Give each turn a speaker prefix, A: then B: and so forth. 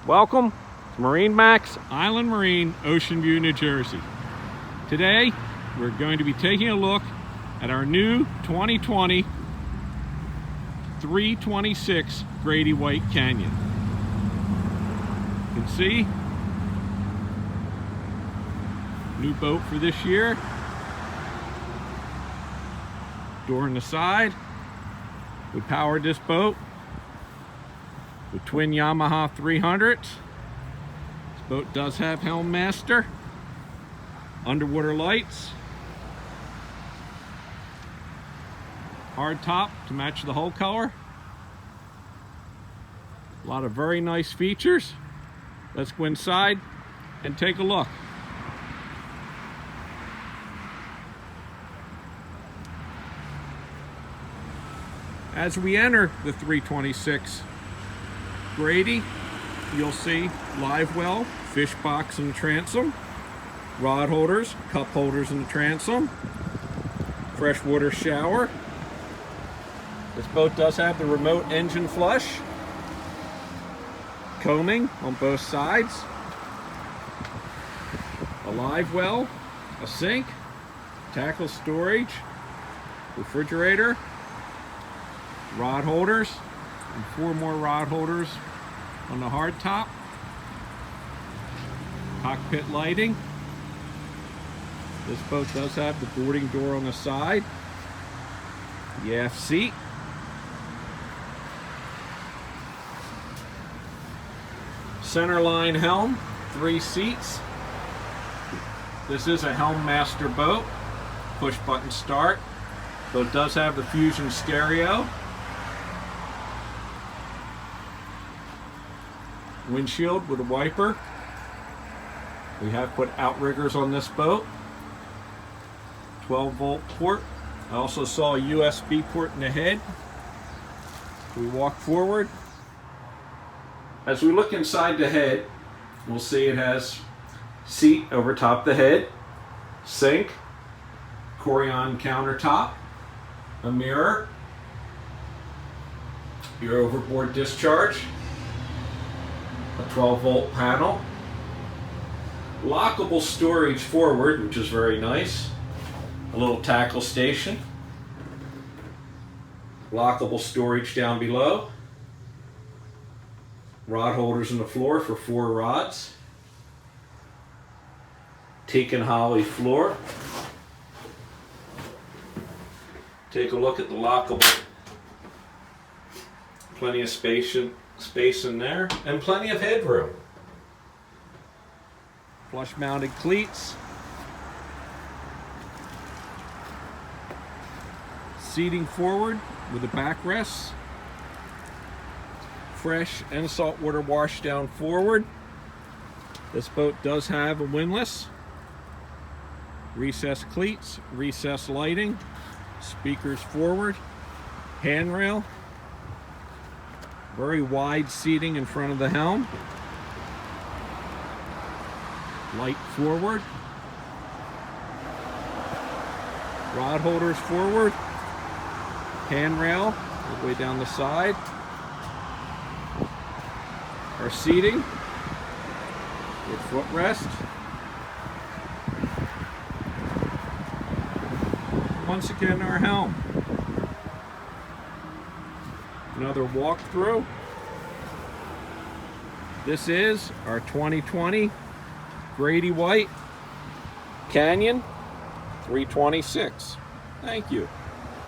A: Welcome to MarineMax Island Marine, Ocean View, New Jersey. Today, we're going to be taking a look at our new 2020 326 Grady-White Canyon. You can see, new boat for this year. Door on the side. We powered this boat with twin Yamaha 300s. This boat does have helm master, underwater lights, hard top to match the hull color. A lot of very nice features. Let's go inside and take a look. As we enter the 326 Grady, you'll see live well, fish box in the transom, rod holders, cup holders in the transom, freshwater shower. This boat does have the remote engine flush, combing on both sides, a live well, a sink, tackle storage, refrigerator, rod holders, and 4 more rod holders on the hard top. Cockpit lighting. This boat does have the boarding door on the side. The aft seat. Centerline helm, 3 seats. This is a helm master boat. Push button start. Boat does have the Fusion stereo. Windshield with a wiper. We have put outriggers on this boat. 12-volt port. I also saw a USB port in the head. We walk forward. As we look inside the head, we'll see it has seat over top the head, sink, Corian countertop, a mirror, your overboard discharge, a 12-volt panel, lockable storage forward, which is very nice, a little tackle station, lockable storage down below, rod holders on the floor for 4 rods, teak and holly floor. Take a look at the lockable. Plenty of space in there, and plenty of headroom. Flush mounted cleats. Seating forward with the backrests. Fresh and saltwater wash down forward. This boat does have a windlass. Recessed cleats, recessed lighting, speakers forward, handrail. Very wide seating in front of the helm. Light forward. Rod holders forward. Handrail all the way down the side. Our seating with footrest. Once again, our helm. Another walkthrough. This is our 2020 Grady-White Canyon 326. Thank you.